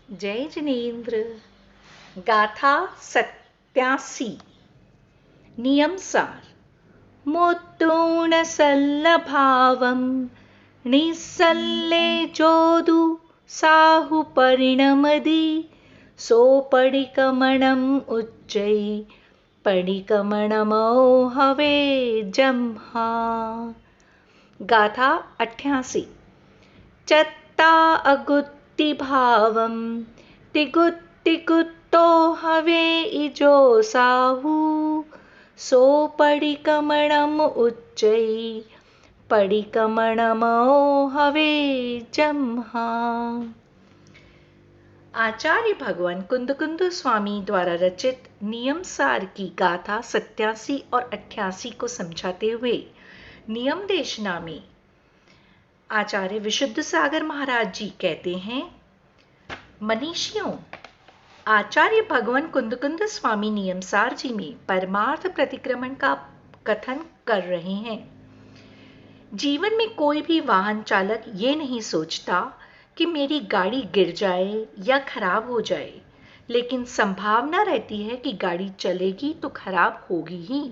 जय जिनेन्द्र। गाथा 87। नियम सार। मोत्तोणसल्लभावं निस्सल्ले जोदु साहु परिणमदि सोपडिकमणम् उच्चै पडिकमणमो हवे जम्हा। गाथा 88। चत्ता अगुत्ति भावं तिगुत्तिगुत्तो हवे इजो साहु सोपडिकमणम् उच्चै पडिकमणमो हवे जम्हा। आचार्य भगवान कुंद स्वामी द्वारा रचित नियम सार की गाथा 87 और 88 को समझाते हुए नियम देशना में आचार्य विशुद्ध सागर महाराज जी कहते हैं, मनीषियों, आचार्य भगवान कुंद स्वामी नियमसार जी में परमार्थ प्रतिक्रमण का कथन कर रहे हैं। जीवन में कोई भी वाहन चालक ये नहीं सोचता कि मेरी गाड़ी गिर जाए या खराब हो जाए, लेकिन संभावना रहती है कि गाड़ी चलेगी तो खराब होगी ही।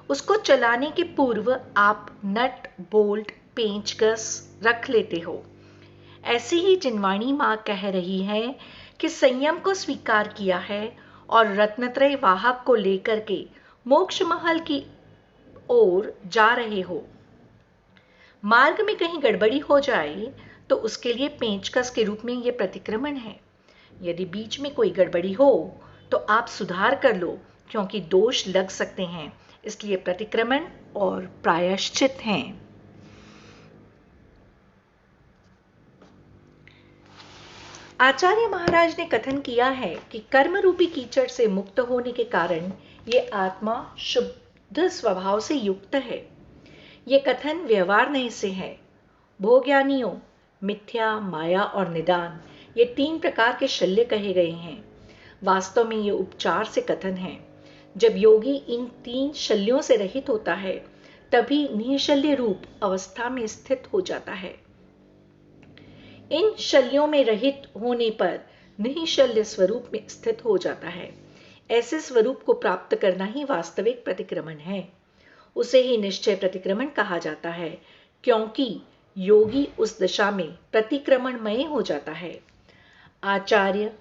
उसको चलाने के पूर्व आप नट बोल्ट पेंचकस रख लेते हो। ऐसी ही जिनवाणी माँ कह रही है कि संयम को स्वीकार किया है और रत्नत्रय वाहक को लेकर के मोक्ष महल की ओर जा रहे हो। मार्ग में कहीं गड़बड़ी हो जाए तो उसके लिए पेंचकस के रूप में यह प्रतिक्रमण है। यदि बीच में कोई गड़बड़ी हो तो आप सुधार कर लो, क्योंकि दोष लग सकते हैं, इसलिए प्रतिक्रमण और प्रायश्चित हैं। आचार्य महाराज ने कथन किया है कि कर्म रूपी कीचड़ से मुक्त होने के कारण ये आत्मा शुद्ध स्वभाव से युक्त है। ये कथन व्यवहार से है। भोज्ञानियों, मिथ्या, माया और निदान, ये 3 प्रकार के शल्य कहे गए हैं। वास्तव में ये उपचार से कथन है। जब योगी इन 3 शल्यों से रहित होता है तभी निःशल्य रूप अवस्था में स्थित हो जाता है। इन शल्यों में रहित होने पर निःशल्य स्वरूप में स्थित हो जाता है। ऐसे स्वरूप को प्राप्त करना ही वास्तविक प्रतिक्रमण है। उसे ही निश्चय प्रतिक्रमण कहा जाता है, क्योंकि योगी उस दशा में प्रतिक्रमणमय हो जाता है। आचार्य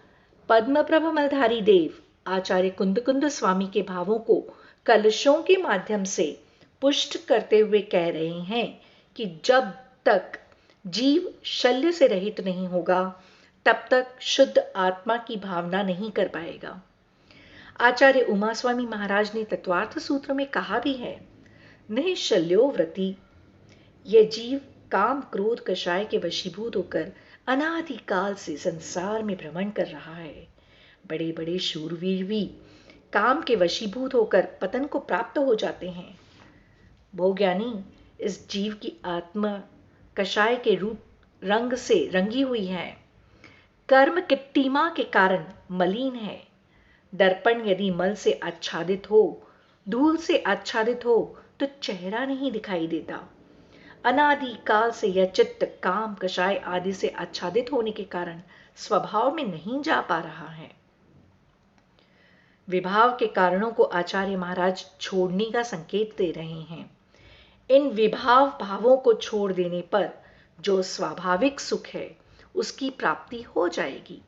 पद्मप्रभ मलधारी देव आचार्य कुंद स्वामी के भावों को कलशों के माध्यम से पुष्ट करते हुए कह रहे हैं कि जब तक जीव शल्य से रहित नहीं होगा तब तक शुद्ध आत्मा की भावना नहीं कर पाएगा। आचार्य उमा स्वामी महाराज ने तत्वार्थ सूत्र में कहा भी है, निःशल्यो व्रति। यह जीव काम क्रोध कषाय के वशीभूत होकर अनादिकाल से संसार में भ्रमण कर रहा है। बड़े बड़े शूरवीर भी काम के वशीभूत होकर पतन को प्राप्त हो जाते हैं। भोज्ञानी, इस जीव की आत्मा कषाय के रूप रंग से रंगी हुई है। कर्म किट्टिमा के कारण मलिन है। दर्पण यदि मल से आच्छादित हो, धूल से आच्छादित हो तो चेहरा नहीं दिखाई देता। अनादिकाल से यह चित्त काम कषाय आदि से आच्छादित होने के कारण स्वभाव में नहीं जा पा रहा है। विभाव के कारणों को आचार्य महाराज छोड़ने का संकेत दे रहे हैं। इन विभाव भावों को छोड़ देने पर जो स्वाभाविक सुख है उसकी प्राप्ति हो जाएगी।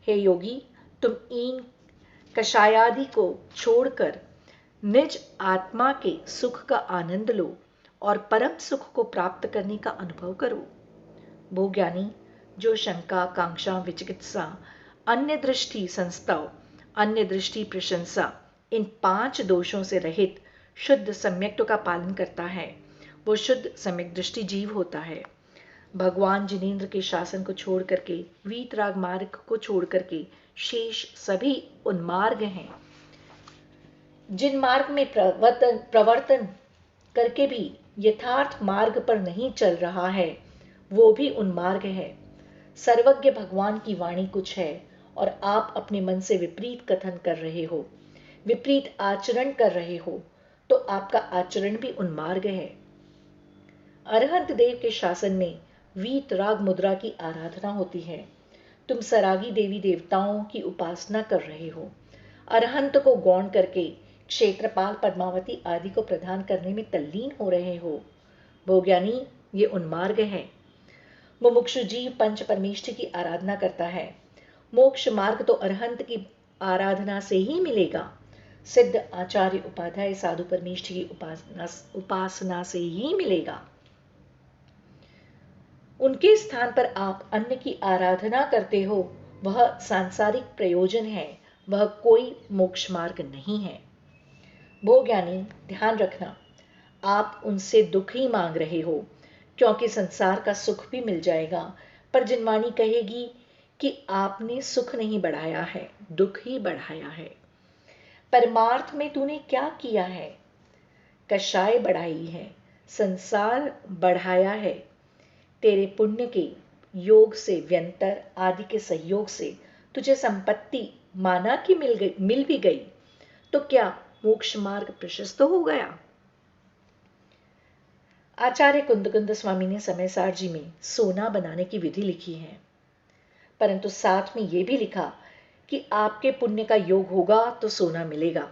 हे योगी, तुम इन कषायादि को छोड़कर निज आत्मा के सुख का आनंद लो और परम सुख को प्राप्त करने का अनुभव करो। भोज्ञानी, जो शंका, कांक्षा, विचिकित्सा, अन्य दृष्टि संस्ताव, अन्य दृष्टि प्रशंसा, इन 5 दोषों से रहित शुद्ध सम्यक्त्व का पालन करता है, वो शुद्ध सम्यक दृष्टि जीव होता है। भगवान जिनेन्द्र के शासन को छोड़ करके, वीतराग मार्ग को छोड़ करके शेष सभी उन्मार्ग हैं। जिन मार्ग में प्रवर्तन करके भी यथार्थ मार्ग पर नहीं चल रहा है, वो भी उन्मार्ग है। सर्वज्ञ भगवान की वाणी कुछ है और आप अपने मन से विपरीत कथन कर रहे हो, विपरीत आचरण कर रहे हो, तो आपका आचरण भी उन्मार्ग है। अरहंत देव के शासन में वीतराग मुद्रा की आराधना होती है। तुम सरागी देवी देवताओं की उपासना कर रहे हो, अरहंत को गौण करके क्षेत्रपाल, पद्मावती आदि को प्रदान करने में तल्लीन हो रहे हो। भोज्ञानी, ये उन्मार्ग है। मुमुक्षु जीव पंच परमेष्ठि की आराधना करता है। मोक्ष मार्ग तो अरहंत की आराधना से ही मिलेगा। सिद्ध आचार्य उपाध्याय साधु परमेष्ठि की उपासना से ही मिलेगा। उनके स्थान पर आप अन्य की आराधना करते हो, वह सांसारिक प्रयोजन है, वह कोई मोक्ष मार्ग नहीं है। भोज्ञानी, ध्यान रखना, आप उनसे दुख ही मांग रहे हो, क्योंकि संसार का सुख भी मिल जाएगा, पर जिनवाणी कहेगी कि आपने सुख नहीं बढ़ाया है, दुख ही बढ़ाया है। परमार्थ में तूने क्या किया है? कषाय बढ़ाई है, संसार बढ़ाया है। तेरे पुण्य के योग से, व्यंतर आदि के सहयोग से तुझे संपत्ति माना कि मिल भी गई, तो क्या मोक्ष मार्ग प्रशस्त हो गया? आचार्य कुंदकुंद स्वामी ने समय सारजी में सोना बनाने की विधि लिखी है, परंतु साथ में यह भी लिखा कि आपके पुण्य का योग होगा तो सोना मिलेगा।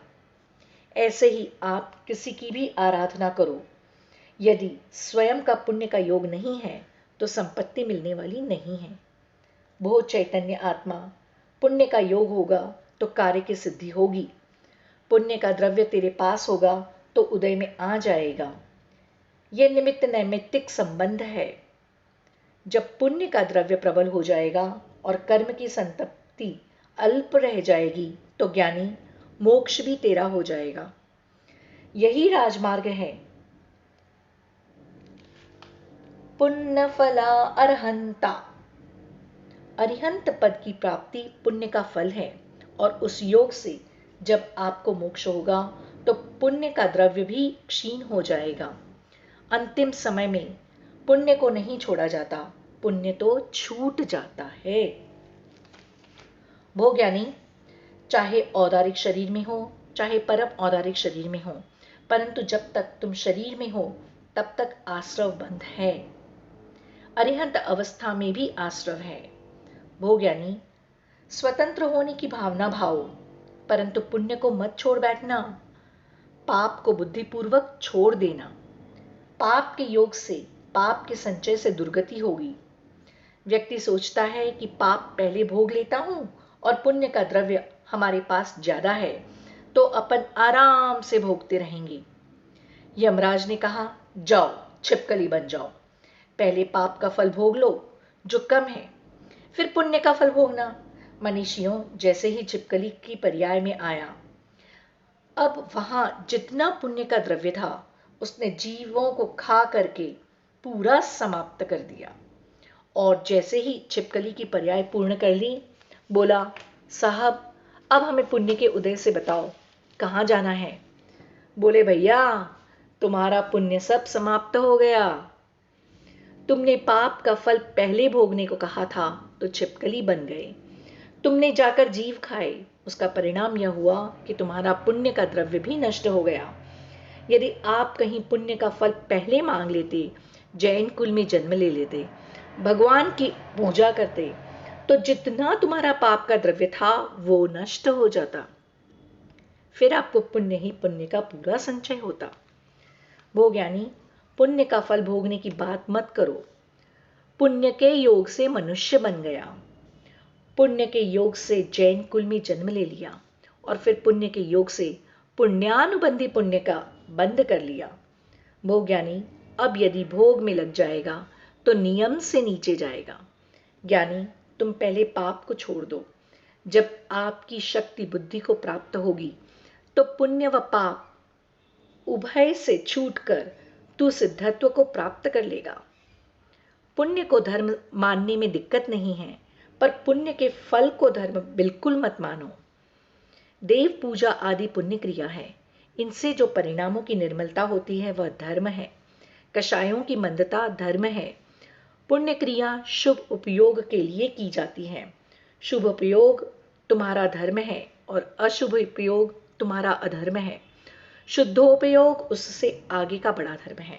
ऐसे ही आप किसी की भी आराधना करो, यदि स्वयं का पुण्य का योग नहीं है तो संपत्ति मिलने वाली नहीं है। भो चैतन्य आत्मा, पुण्य का योग होगा तो कार्य की सिद्धि होगी। पुण्य का द्रव्य तेरे पास होगा तो उदय में आ जाएगा। यह निमित्त नैमित्तिक संबंध है। जब पुण्य का द्रव्य प्रबल हो जाएगा और कर्म की संतप्ति अल्प रह जाएगी तो ज्ञानी, मोक्ष भी तेरा हो जाएगा। यही राजमार्ग है। पुण्य फला अरहंता, अरिहंत पद की प्राप्ति पुण्य का फल है, और उस योग से जब आपको मोक्ष होगा तो पुण्य का द्रव्य भी क्षीण हो जाएगा। अंतिम समय में पुण्य को नहीं छोड़ा जाता, पुण्य तो छूट जाता है। भोज्ञानी, चाहे औदारिक शरीर में हो, चाहे परम औदारिक शरीर में हो, परंतु जब तक तुम शरीर में हो तब तक आश्रव बंध है। अरिहंत अवस्था में भी आश्रव है। भोज्ञानी, स्वतंत्र होने की भावना भाओ, परंतु पुण्य को मत छोड़ बैठना। पाप को बुद्धिपूर्वक छोड़ देना। पाप के योग से, पाप के संचय से दुर्गति होगी। व्यक्ति सोचता है कि पाप पहले भोग लेता हूं और पुण्य का द्रव्य हमारे पास ज्यादा है तो अपन आराम से भोगते रहेंगे। यमराज ने कहा, जाओ छिपकली बन जाओ, पहले पाप का फल भोग लो जो कम है, फिर पुण्य का फल भोगना। मनीषियों जैसे ही छिपकली की पर्याय में आया, अब वहां जितना पुण्य का द्रव्य था उसने जीवों को खा करके पूरा समाप्त कर दिया। और जैसे ही छिपकली की पर्याय पूर्ण कर ली, बोला, साहब अब हमें पुण्य के उदय से बताओ, कहां जाना है? बोले, भैया तुम्हारा पुण्य सब समाप्त हो गया। तुमने पाप का फल पहले भोगने को कहा था तो छिपकली बन गए। तुमने जाकर जीव खाए, उसका परिणाम यह हुआ कि तुम्हारा पुण्य का द्रव्य भी नष्ट हो गया। यदि आप कहीं पुण्य का फल पहले मांग लेते, जैन कुल में जन्म ले लेते, भगवान की पूजा करते, तो जितना तुम्हारा पाप का द्रव्य था वो नष्ट हो जाता, फिर आपको पुण्य ही पुण्य का पूरा संचय होता। भोज्ञानी, पुण्य का फल भोगने की बात मत करो। पुण्य के योग से मनुष्य बन गया, पुण्य के योग से जैन कुल में जन्म ले लिया, और फिर पुण्य के योग से पुण्यानुबंधी पुण्य का बंद कर लिया। भोज्ञानी, अब यदि भोग में लग जाएगा तो नियम से नीचे जाएगा। ज्ञानी, तुम पहले पाप को छोड़ दो। जब आपकी शक्ति बुद्धि को प्राप्त होगी तो पुण्य व पाप उभय से छूटकर तू सिद्धत्व को प्राप्त कर लेगा। पुण्य को धर्म मानने में दिक्कत नहीं है, पर पुण्य के फल को धर्म बिल्कुल मत मानो। देव पूजा आदि पुण्य क्रिया है, इनसे जो परिणामों की निर्मलता होती है वह धर्म है। कषायों की मंदता धर्म है। पुण्य क्रिया शुभ उपयोग के लिए की जाती है। शुभ उपयोग तुम्हारा धर्म है और अशुभ उपयोग तुम्हारा अधर्म है। शुद्धोपयोग उससे आगे का बड़ा धर्म है।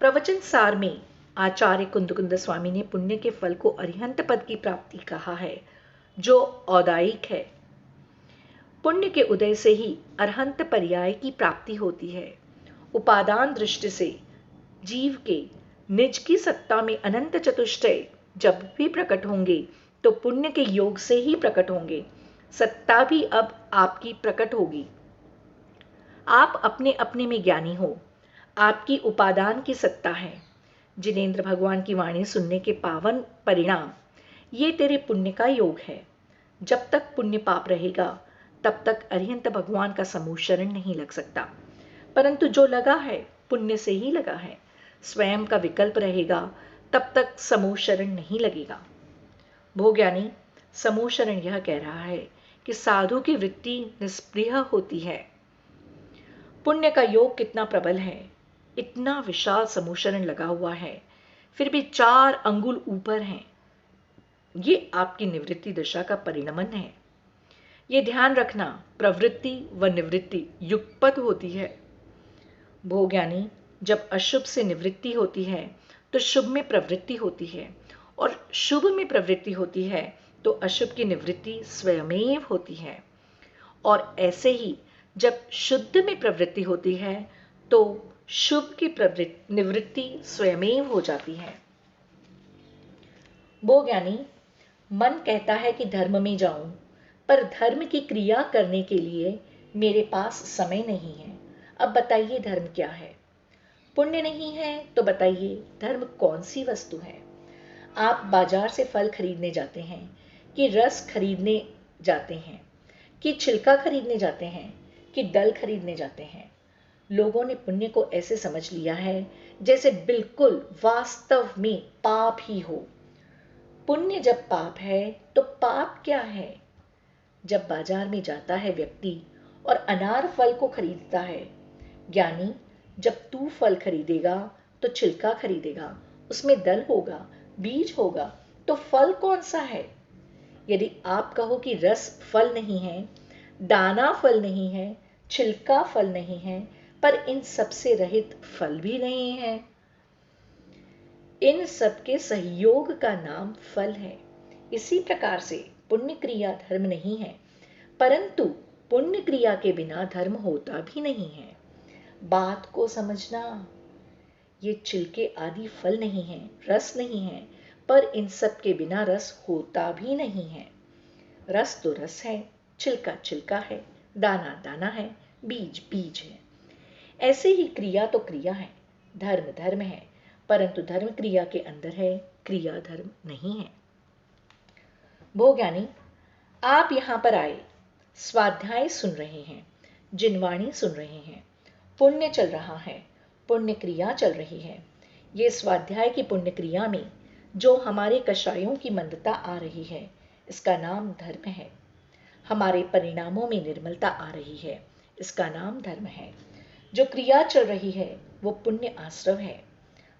प्रवचन सार में आचार्य कुंदकुंद स्वामी ने पुण्य के फल को अरिहंत पद की प्राप्ति कहा है, जो औदायिक है। पुण्य के उदय से ही अरहंत पर्याय की प्राप्ति होती है। उपादान दृष्टि से जीव के निज की सत्ता में अनंत चतुष्टय जब भी प्रकट होंगे तो पुण्य के योग से ही प्रकट होंगे। सत्ता भी अब आपकी प्रकट होगी। आप अपने अपने में ज्ञानी हो। आपकी उपादान की सत्ता है। जिनेंद्र भगवान की वाणी सुनने के पावन परिणाम, ये तेरे पुण्य का योग है। जब तक पुण्य पाप रहेगा तब तक अरिहंत भगवान का समूह शरण नहीं लग सकता, परंतु जो लगा है पुण्य से ही लगा है। स्वयं का विकल्प रहेगा तब तक समूह शरण नहीं लगेगा। भोज्ञानी, समूह शरण यह कह रहा है कि साधु की वृत्ति निष्प्रिय होती है। पुण्य का योग कितना प्रबल है, इतना विशाल समूह शरण लगा हुआ है, फिर भी 4 अंगुल ऊपर हैं। ये आपकी निवृत्ति दशा का परिणमन है। ये ध्यान रखना, प्रवृत्ति व निवृत्ति युगपत होती है। भोज्ञानी, जब अशुभ से निवृत्ति होती है तो शुभ में प्रवृत्ति होती है, और शुभ में प्रवृत्ति होती है तो अशुभ की निवृत्ति स्वयमेव होती है। और ऐसे ही जब शुद्ध में प्रवृत्ति होती है तो शुभ की निवृत्ति स्वयमेव हो जाती है। भोज्ञानी, मन कहता है कि धर्म में जाऊं, पर धर्म की क्रिया करने के लिए मेरे पास समय नहीं है। अब बताइए धर्म क्या है? पुण्य नहीं है तो बताइए धर्म कौन सी वस्तु है? आप बाजार से फल खरीदने जाते हैं कि रस खरीदने जाते हैं, कि छिलका खरीदने जाते हैं, कि डल खरीदने जाते हैं? लोगों ने पुण्य को ऐसे समझ लिया है जैसे बिल्कुल वास्तव में पाप ही हो। पुण्य जब पाप है तो पाप क्या है? जब बाजार में जाता है व्यक्ति और अनार फल को खरीदता है, ज्ञानी, जब तू फल खरीदेगा तो छिलका खरीदेगा, उसमें दल होगा, बीज होगा, तो फल कौन सा है? यदि आप कहो कि रस फल नहीं है, दाना फल नहीं है, छिलका फल नहीं है, पर इन सब से रहित फल भी नहीं है, इन सब के सहयोग का नाम फल है। इसी प्रकार से पुण्य क्रिया धर्म नहीं है, परंतु पुण्य क्रिया के बिना धर्म होता भी नहीं है। बात को समझना। ये छिलके आदि फल नहीं है, रस नहीं है, पर इन सब के बिना रस होता भी नहीं है। रस तो रस है, छिलका छिलका है, दाना दाना है, बीज बीज है। ऐसे ही क्रिया तो क्रिया है, धर्म धर्म है, परंतु धर्म क्रिया के अंदर है, क्रिया धर्म नहीं है। भोज्ञानी, आप यहां पर आए, स्वाध्याय सुन रहे हैं, जिनवाणी सुन रहे हैं, पुण्य चल रहा है, पुण्य क्रिया चल रही है। ये स्वाध्याय की पुण्य क्रिया में जो हमारे कषायों की मंदता आ रही है, इसका नाम धर्म है। हमारे परिणामों में निर्मलता आ रही है, इसका नाम धर्म है। जो क्रिया चल रही है वो पुण्य आश्रव है।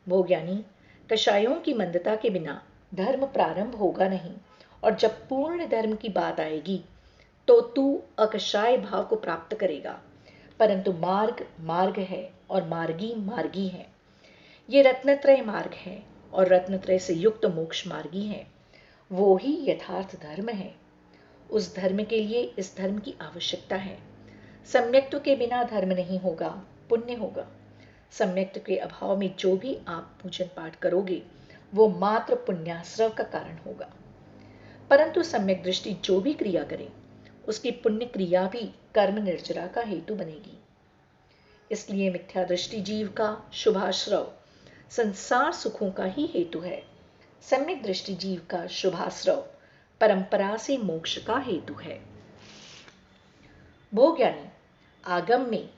भोज्ञानी, कषायों की मंदता के बिना धर्म प्रारंभ होगा नहीं, और जब पूर्ण धर्म की बात आएगी तो तू अकषाय भाव को प्राप्त करेगा। परंतु मार्ग मार्ग है और मार्गी मार्गी है। ये रत्नत्रय मार्ग है और रत्नत्रय से युक्त मोक्ष मार्गी है। वो ही यथार्थ धर्म है। उस धर्म के लिए इस धर्म की आवश्यकता है। सम्यक्त्व के बिना धर्म नहीं होगा, पुण्य होगा। सम्यक्त्व के अभाव में जो भी आप पूजन पाठ करोगे वो मात्र पुण्याश्रव का कारण होगा। परंतु सम्यक दृष्टि जो भी क्रिया करे उसकी पुण्य क्रिया भी कर्म निर्जरा का हेतु बनेगी। इसलिए मिथ्या दृष्टि जीव का शुभाश्रव संसार सुखों का ही हेतु है। सम्यक दृष्टि जीव का शुभाश्रव परंपरा से मोक्ष का हेतु है। भोज्ञानी, आगम में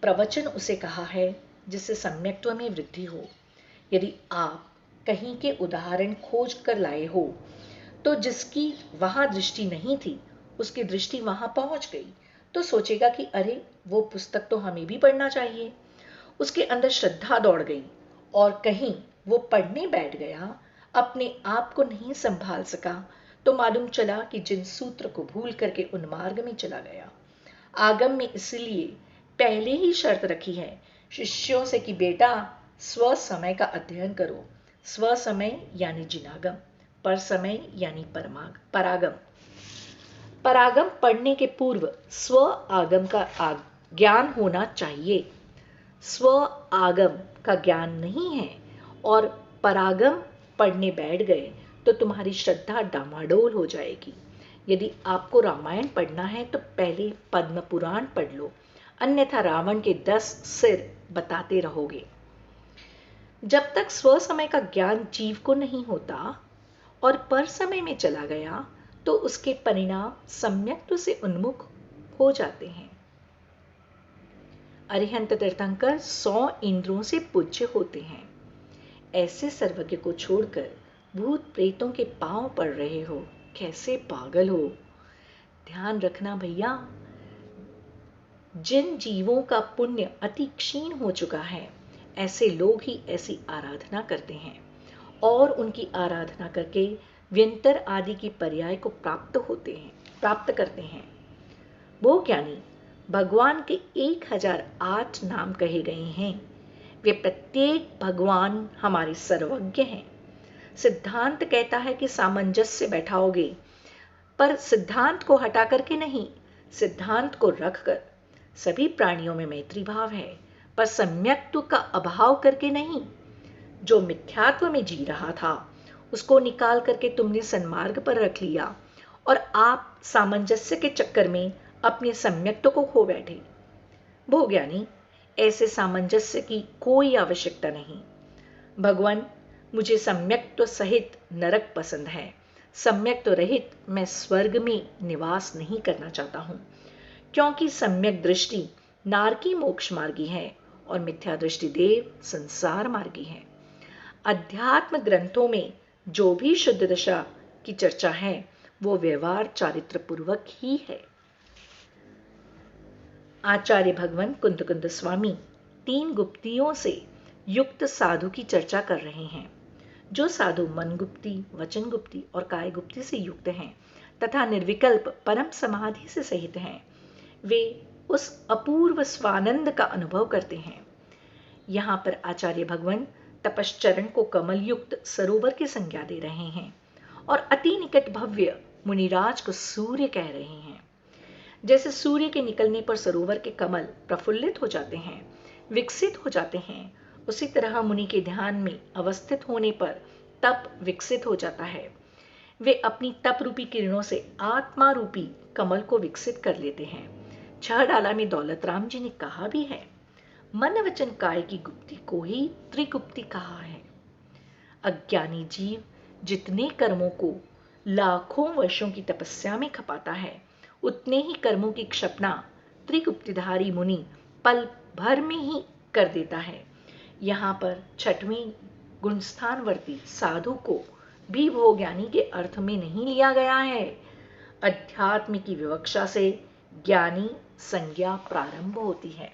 प्रवचन उसे कहा है जिससे सम्यक्त्व में वृद्धि हो। यदि आप कहीं के उदाहरण खोज कर लाए हो तो जिसकी वहां दृष्टि नहीं थी उसकी दृष्टि वहां पहुंच गई तो सोचेगा कि अरे वो पुस्तक तो हमें भी पढ़ना चाहिए। उसके अंदर श्रद्धा दौड़ गई और कहीं वो पढ़ने बैठ गया, अपने आप को नहीं संभाल सका तो मालूम चला कि जिन सूत्र को भूल करके उन्मार्ग में चला गया। आगम में इसलिए पहले ही शर्त रखी है शिष्यों से कि बेटा स्व समय का अध्ययन करो, स्व समय यानी जिनागम, पर समय यानी परागम। परागम पढ़ने के पूर्व स्व आगम का ज्ञान होना चाहिए। स्व आगम का ज्ञान नहीं है और परागम पढ़ने बैठ गए तो तुम्हारी श्रद्धा डामाडोल हो जाएगी। यदि आपको रामायण पढ़ना है तो पहले पद्म पुराण पढ़ लो, अन्यथा रावण के 10 सिर बताते रहोगे। जब तक स्व समय का ज्ञान जीव को नहीं होता और पर समय में चला गया तो उसके परिणाम सम्यक्त्व से उन्मुख हो जाते हैं। अरिहंत तीर्थंकर 100 इंद्रों से पूज्य होते हैं। ऐसे सर्वज्ञ को छोड़कर भूत प्रेतों के पांव पड़ रहे हो, कैसे पागल हो। ध्यान रखना भैया, जिन जीवों का पुण्य अति क्षीण हो चुका है, ऐसे लोग ही ऐसी आराधना करते हैं और उनकी आराधना करके व्यंतर आदि की पर्याय को प्राप्त करते हैं। वो ज्ञानी भगवान के 1008 नाम कहे गए हैं। वे प्रत्येक भगवान हमारे सर्वज्ञ हैं। सिद्धांत कहता है कि सामंजस्य बैठाओगे, पर सिद्धांत को हटा करके नहीं, सिद्धांत को रखकर। सभी प्राणियों में मैत्री भाव है, पर सम्यक्त्व का अभाव करके नहीं। जो मिथ्यात्व में जी रहा था उसको निकाल करके तुमने सन्मार्ग पर रख लिया और आप सामंजस्य के चक्कर में अपने सम्यक्त्व को खो बैठे। भोज्ञानी, ऐसे सामंजस्य की कोई आवश्यकता नहीं। भगवान, मुझे सम्यक्त्व सहित नरक पसंद है, सम्यक्त्व रहित मैं स्वर्ग में निवास नहीं करना चाहता हूं, क्योंकि सम्यक दृष्टि नारकी मोक्ष मार्गी है और मिथ्या दृष्टि देव संसार मार्गी है। अध्यात्म ग्रंथों में जो भी शुद्ध दशा की चर्चा है वो व्यवहार चारित्र पूर्वक ही है। आचार्य भगवान कुंद स्वामी 3 गुप्तियों से युक्त साधु की चर्चा कर रहे हैं। जो साधु मन गुप्ति, वचन गुप्ति और काय गुप्ति से युक्त हैं तथा निर्विकल्प परम समाधि से सहित हैं, वे उस अपूर्व स्वानंद का अनुभव करते हैं। यहाँ पर आचार्य भगवान तपश्चरण को कमल युक्त सरोवर की संज्ञा दे रहे हैं और अति निकट भव्य मुनिराज को सूर्य कह रहे हैं। जैसे सूर्य के निकलने पर सरोवर के कमल प्रफुल्लित हो जाते हैं, विकसित हो जाते हैं, उसी तरह मुनि के ध्यान में अवस्थित होने पर तप विकसित हो जाता है। वे अपनी तप रूपी किरणों से आत्मा रूपी कमल को विकसित कर लेते हैं। 6 डाला में दौलत राम जी ने कहा भी है, मन वचन काय की गुप्ति को ही त्रिगुप्ति कहा है। अज्ञानी जीव जितने कर्मों को लाखों वर्षों की तपस्या में खपाता है, उतने ही कर्मों की क्षपना त्रिगुप्तिधारी मुनि पल भर में ही कर देता है। यहाँ पर 6वें गुणस्थानवर्ती साधु को भी भोज्ञानी के अर्थ में नहीं लिया गया है। अध्यात्म की विवक्षा से ज्ञानी संज्ञा प्रारंभ होती है।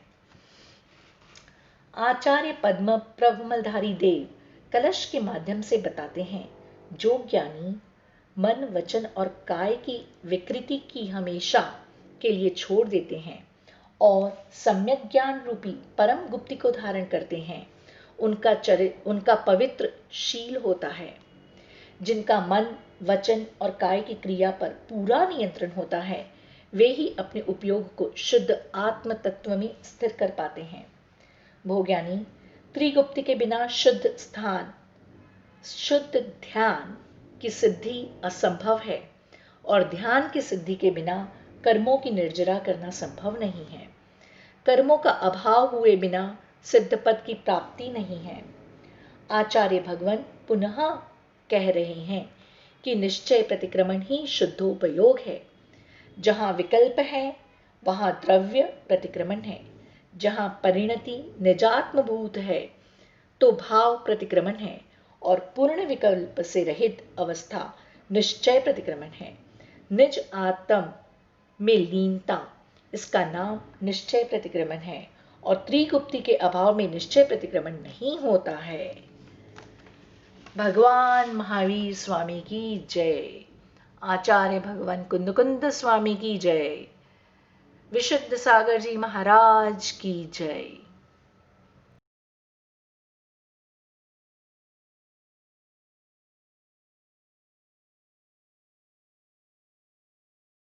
आचार्य पद्म प्रभमलधारी देव कलश के माध्यम से बताते हैं, जो ज्ञानी मन वचन और काय की विकृति की हमेशा के लिए छोड़ देते हैं और सम्यक ज्ञान रूपी परम गुप्ति को धारण करते हैं, उनका पवित्र शील होता है। जिनका मन वचन और काय की क्रिया पर पूरा नियंत्रण होता है, वे ही अपने उपयोग को शुद्ध आत्म तत्व में स्थिर कर पाते हैं। भोज्ञानी, त्रिगुप्ति के बिना शुद्ध स्थान, शुद्ध ध्यान की सिद्धि असंभव है और ध्यान की सिद्धि के बिना कर्मों की निर्जरा करना संभव नहीं है। कर्मों का अभाव हुए बिना सिद्ध पद की प्राप्ति नहीं है। आचार्य भगवान पुनः कह रहे हैं कि निश्चय प्रतिक्रमण ही शुद्धोपयोग है। जहां विकल्प है वहां द्रव्य प्रतिक्रमण है। जहां परिणति निजात्मभूत है तो भाव प्रतिक्रमण है और पूर्ण विकल्प से रहित अवस्था निश्चय प्रतिक्रमण है। निज आत्म में लीनता, इसका नाम निश्चय प्रतिक्रमण है और त्रिगुप्ति के अभाव में निश्चय प्रतिक्रमण नहीं होता है। भगवान महावीर स्वामी की जय। आचार्य भगवान कुंद स्वामी की जय। विशुद्ध सागर जी महाराज की जय।